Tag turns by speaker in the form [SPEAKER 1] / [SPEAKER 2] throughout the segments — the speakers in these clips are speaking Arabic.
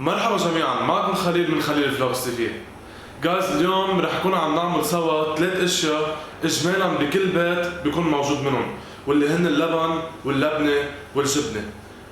[SPEAKER 1] مرحبا جميعا، معكم خليل من خليل فلوجز تي في. جايز اليوم رح نكون عم نعمل سوا 3 اشياء اجمالا بكل بيت بيكون موجود منهم، واللي هن اللبن واللبنه والجبنه.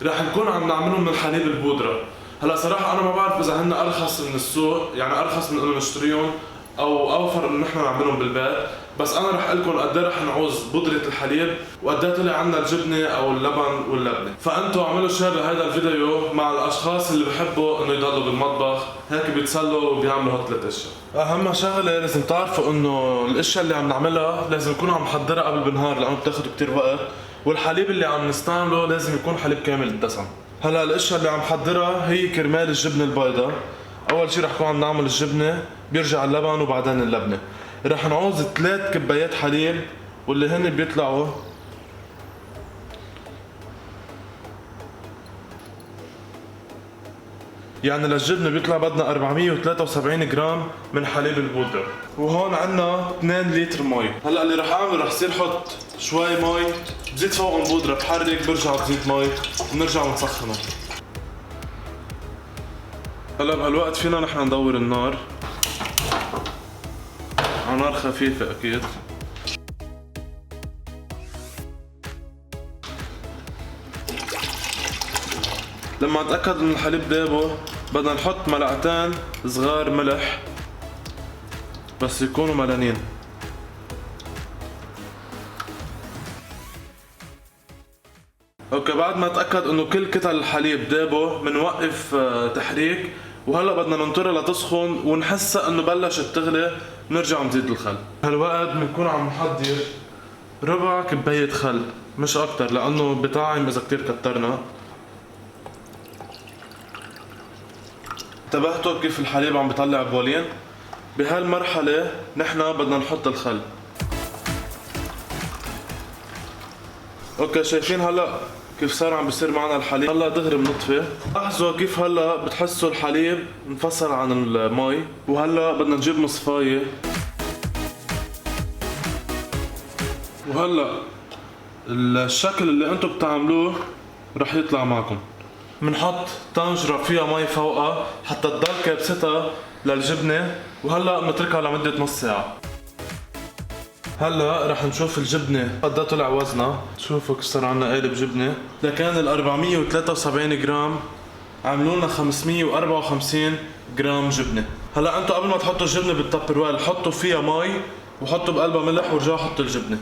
[SPEAKER 1] رح نكون عم نعملهم من حليب البودره. هلا صراحه انا ما بعرف اذا هن ارخص من السوق، يعني ارخص من انه نشتريهم او اوفر انه نحن نعملهم بالبيت، بس انا رح اقول لكم قد ايه رح نعوز بودره الحليب وقد ايه طلع عنا الجبنه او اللبن واللبنه. فانتم اعملوا شير لهذا الفيديو مع الاشخاص اللي بحبوا انه يضلوا بالمطبخ هيك بيتسلوا وبيعملوا هالثلاث اشياء. اهم شغله لازم تعرفوا انه الاشياء اللي عم نعملها لازم نكون عم نحضرها قبل بنهار لانه بتاخذ كثير وقت، والحليب اللي عم نستعمله لازم يكون حليب كامل الدسم. هلا الاشياء اللي عم نحضرها هي كرمال الجبنه البيضاء. اول شيء رح نكون عم نعمل الجبنه، بيرجع اللبن وبعدين اللبنه. رح نعوز 3 كبايات حليب واللي هن بيطلعوا يعني للجبنه بيطلع بدنا 473 جرام من حليب البودره، وهون عندنا 2 لتر مي. هلا اللي رح اعمله رح صير حط شوي مي، بزيد فوقهم بودره، بحرك، برجع بزيد مي ونرجع ونسخنه. هلا بهالوقت فينا نحن ندور النار على نار خفيفة أكيد. لما أتأكد إن الحليب دابه بدنا نحط ملعقتين صغار ملح بس يكونوا ملانين. اوكي، بعد ما اتأكد انه كل كتل الحليب دابه بنوقف تحريك، وهلا بدنا ننطرها لتسخن ونحسها انه بلشت تغلي، بنرجع نزيد الخل. هالوقت بنكون عم نحضر ربع كباية خل، مش اكتر لانه بطعم اذا كتير كترنا. انتبهتوا كيف الحليب عم بيطلع بولين؟ بهالمرحلة نحن بدنا نحط الخل. اوكي، شايفين هلا كيف صار عم بيصير معنا الحليب؟ هلا دغري بنطفي. لاحظوا كيف هلا بتحسوا الحليب انفصل عن المي، وهلا بدنا نجيب مصفاية. وهلا الشكل اللي انتم بتعملوه رح يطلع معكم. بنحط طنجرة فيها مي فوقها حتى تضل كابستها للجبنة، وهلا بنتركها لمدة نص ساعة. هلا رح نشوف الجبنة قد طلع وزنها. شوفوا كيف صار عنا قالب جبنة. لكان ال 473 جرام عملوا لنا 554 جرام جبنة. هلا انتم قبل ما تحطوا الجبنة بالتبرويل حطوا فيها مي وحطوا بقلبها ملح ورجعوا حطوا الجبنة.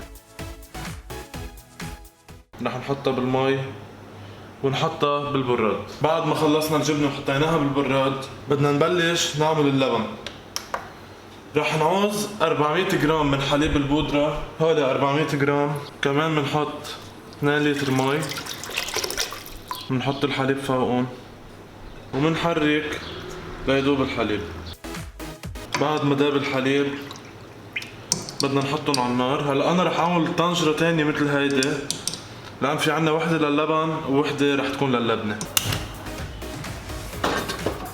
[SPEAKER 1] رح نحطها بالمي ونحطها بالبراد. بعد ما خلصنا الجبنة وحطيناها بالبراد بدنا نبلش نعمل اللبن. رح نعوز 400 جرام من حليب البودرة، هولي 400 جرام. كمان بنحط 2 لتر مي، بنحط الحليب فوقهم وبنحرك ليدوب الحليب. بعد ما داب الحليب بدنا نحطهم على النار. هلا انا رح اعمل طنجرة تانية مثل هيدي لان في عنا وحدة لللبن ووحدة رح تكون للبنة،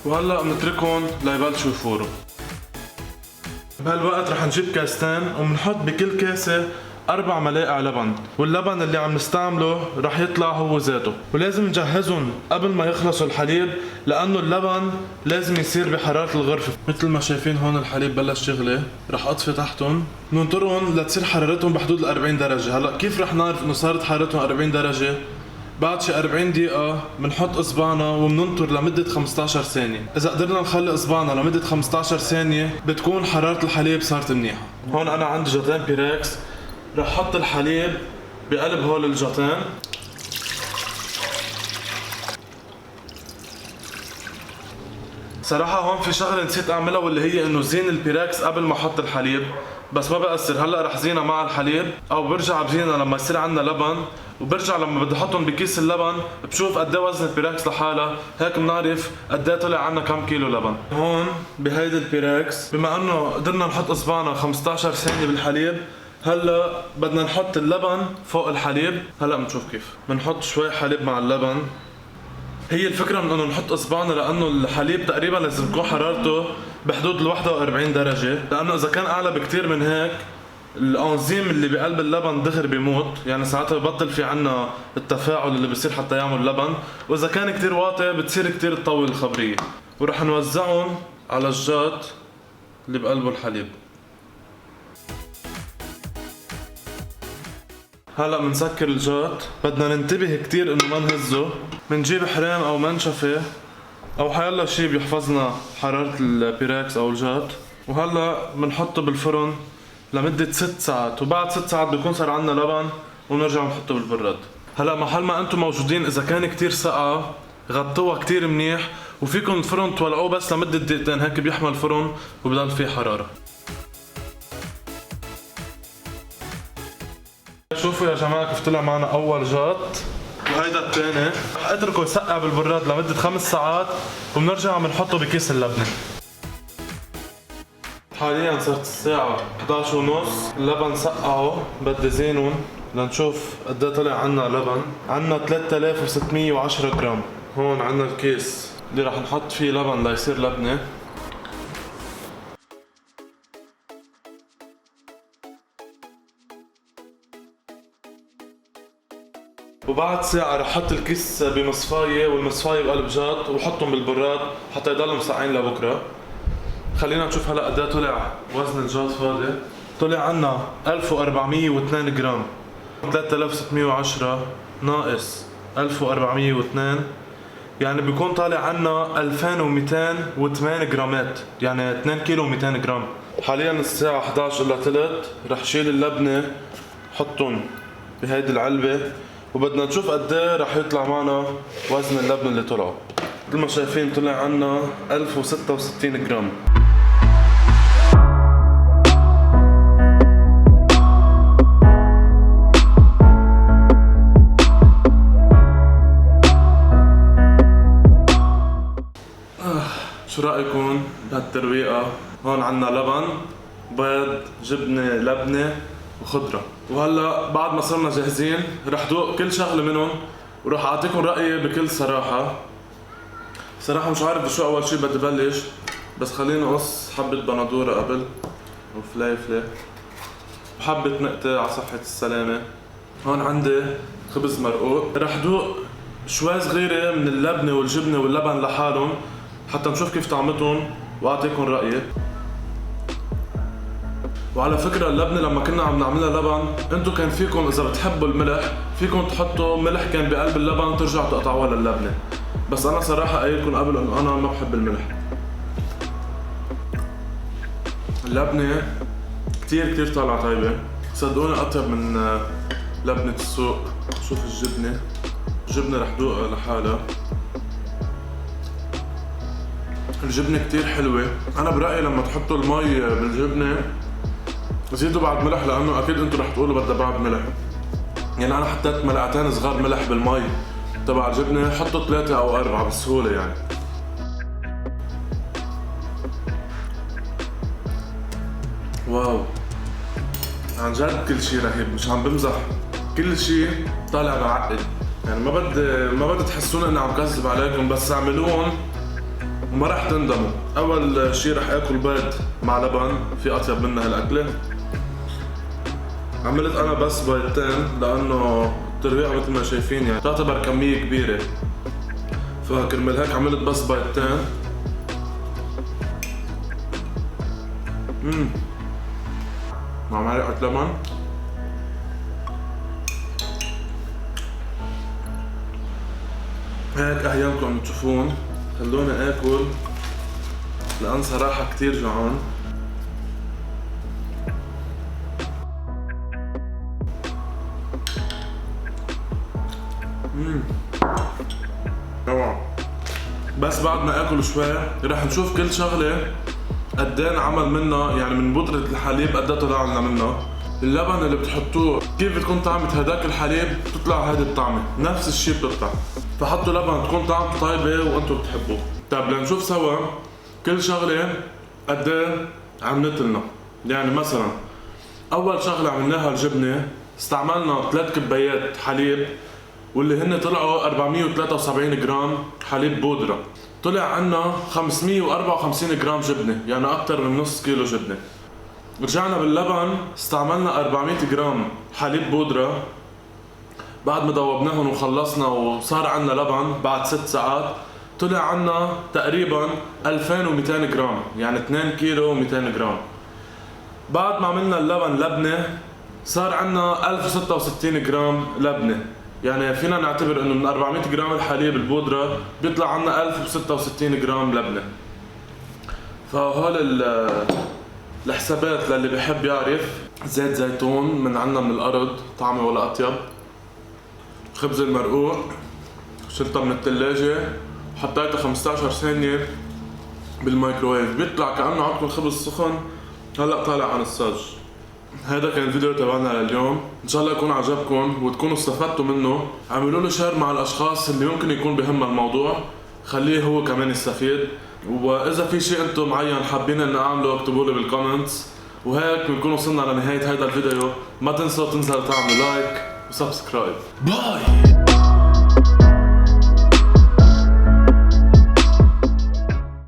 [SPEAKER 1] وهلا بنتركهم ليبلشوا يفوروا. بهالوقت رح نجيب كاستين وبنحط بكل كاسة 4 ملاعق لبن، واللبن اللي عم نستعمله رح يطلع هو ذاته، ولازم نجهزهم قبل ما يخلصوا الحليب لانه اللبن لازم يصير بحرارة الغرفة. مثل ما شايفين هون الحليب بلش يغلي، رح اطفي تحتهم، ننطرهم لتصير حرارتهم بحدود ال 40 درجة. هلا كيف رح نعرف انه صارت حرارتهم 40 درجة؟ بعد شي 40 دقيقة بنحط اصبعنا وبننطر لمدة 15 ثانية. إذا قدرنا نخلي اصبعنا لمدة 15 ثانية بتكون حرارة الحليب صارت منيحة. هون أنا عندي جاتين بيركس، رح احط الحليب بقلب هول الجاتين. صراحة هون في شغلة نسيت اعملها واللي هي انه زين البيركس قبل ما احط الحليب، بس ما بأثر. هلا رح زينها مع الحليب او برجع بزينها لما يصير عندنا لبن، وبرجع لما بدي احطهم بكيس اللبن بشوف قد ايه وزن البيركس لحالها، هيك بنعرف قد ايه طلع عنا كم كيلو لبن. هون بهيدي البيركس بما انه قدرنا نحط اصبعنا 15 ثانية بالحليب، هلا بدنا نحط اللبن فوق الحليب. هلا بنشوف كيف بنحط شوي حليب مع اللبن. هي الفكرة من انه نحط اصبعنا لانه الحليب تقريبا لازم تكون حرارته بحدود ال 41 درجة، لانه اذا كان اعلى بكتير من هيك الانزيم اللي بقلب اللبن دغري بيموت، يعني ساعتها ببطل في عنا التفاعل اللي بصير حتى يعمل لبن، واذا كان كتير واطي بتصير كتير تطول الخبرية. ورح نوزعهم على الجات اللي بقلبه الحليب. هلا بنسكر الجات، بدنا ننتبه كتير انه ما نهزه، بنجيب حرام او منشفة او حيلا شي بيحفظنا حرارة البيراكس او الجات، وهلا بنحطه بالفرن لمدة 6 ساعات، وبعد 6 ساعات بيكون صار عنا لبن ونرجع نحطه بالبراد. هلا محل ما انتم موجودين اذا كان كتير ساقعة غطوها كتير منيح، وفيكم الفرن تولعوه بس لمدة دقيقتين، هيك بيحمل الفرن وبضل فيه حرارة. شوفوا يا جماعة كيف طلع معنا أول جات، وهيدا الثاني. رح اتركه يسقع بالبراد لمدة 5 ساعات وبنرجع بنحطه بكيس اللبنة. حاليا صارت الساعة 11:30، اللبن سقعه، بدي زينهم لنشوف قد ايه طلع عنا لبن. عنا 3610 جرام. هون عنا الكيس اللي رح نحط فيه لبن ليصير لبنة. وبعد ساعة رح احط الكيس بمصفاية والمصفاية بقلب جات وحطهم بالبراد حتى يضلوا مسقعين لبكره. خلينا نشوف هلا قد ايه طلع وزن الجات فاضي. طلع عنا 1402 جرام. 3610 ناقص 1402 يعني بيكون طالع عنا 2208 جرامات، يعني 2 كيلو 200 جرام. حاليا الساعة 11 الا ثلث، رح شيل اللبنة حطهم بهيدي العلبة، وبدنا نشوف قد ايه رح يطلع معنا وزن اللبن اللي طلعوا. مثل ما شايفين طلع عنا 1066 جرام. شو رأيكم بهالترويقة؟ هون عنا لبن، بيض، جبنة، لبنة وخضرة. وهلا بعد ما صرنا جاهزين رح دوق كل شغلة منهم وراح اعطيكم رأيي بكل صراحة. صراحة مش عارف بشو اول شي بدي بلش، بس خليني اقص حبة بندورة قبل وفليفلة وحبة نقطة على صحة السلامة. هون عندي خبز مرقوق، رح دوق شوي صغيرة من اللبنة والجبنة واللبن لحالهم حتى نشوف كيف طعمتهم واعطيكم رأيي. وعلى فكرة اللبنة لما كنا عم نعملها لبن، انتو كان فيكم اذا بتحبوا الملح فيكم تحطوا ملح كان بقلب اللبن ترجعوا تقطعوها للبنة، بس انا صراحة قايلكم قبل انه انا ما بحب الملح. اللبنة كتير طالعة طيبة، صدقوني اطيب من لبنة السوق. شوف الجبنة رح دوقها لحالها. الجبنة كتير حلوة. انا برأيي لما تحطوا المي بالجبنة زيدوا بعد ملح، لانه اكيد انتوا رح تقولوا بدها بعد ملح. يعني انا حطيت ملعقتين صغار ملح بالمي تبع الجبنة، حطوا 3 أو 4 بسهولة يعني. واو عن جد كل شي رهيب، مش عم بمزح، كل شي طالع معقد. يعني ما بدي تحسون اني عم كذب عليكم، بس اعملوهم وما رح تندموا. اول شي رح اكل بيض مع لبن، في اطيب منها هالاكله. عملت انا بس بيضتين لانه الترويقه مثل ما شايفين يعني تعتبر كميه كبيره، فكرمال هيك عملت بس بيضتين. مع معلقه لبن. هيك احيانكم تشوفون. خلوني اكل لان صراحه كتير جوعان. طبعا بس بعد ما اكل شوي رح نشوف كل شغله قد ايه انعمل منها، يعني من بودرة الحليب قد ايه طلع لنا منها، اللبن اللي بتحطوه كيف بتكون طعمة هداك الحليب بتطلع هيدي الطعمة، نفس الشيء بتطلع. فحطوا لبن تكون طعمته طيبة وانتم بتحبوه. طيب لنشوف سوا كل شغلة قد ايه عملت لنا. يعني مثلا اول شغلة عملناها الجبنة، استعملنا 3 كبايات حليب واللي هن طلعوا 473 جرام حليب بودرة. طلع عنا 554 جرام جبنة، يعني أكتر من نص كيلو جبنة. رجعنا باللبن، استعملنا 400 جرام حليب بودرة. بعد ما ذوبناهم وخلصنا وصار عنا لبن بعد 6 ساعات، طلع عنا تقريبا 2200 جرام، يعني 2 كيلو 200 جرام. بعد ما عملنا اللبن لبنة صار عنا 1066 جرام لبنة، يعني فينا نعتبر انه من 400 جرام الحليب البودرة بيطلع عنا 1066 جرام لبنة. فهول الحسابات للي بيحب يعرف. زيت زيتون من عنا من الارض، طعمه ولا اطيب. خبز المرقوق شلتها من الثلاجة وحطيتها 15 ثانية بالمايكروويف، بيطلع كأنه عندكم خبز سخن هلا طالع عن الصاج. هذا كان الفيديو تبعنا لليوم، ان شاء الله يكون عجبكم وتكونوا استفدتوا منه. اعملوا له شير مع الاشخاص اللي يمكن يكون بهم الموضوع، خليه هو كمان يستفيد. واذا في شيء انتم معين حابين ان اعمله اكتبوا لي بالكومنتس. وهيك بنكون وصلنا لنهاية هذا الفيديو. ما تنسوا تنزلوا تعملوا لايك وسبسكرايب. باي.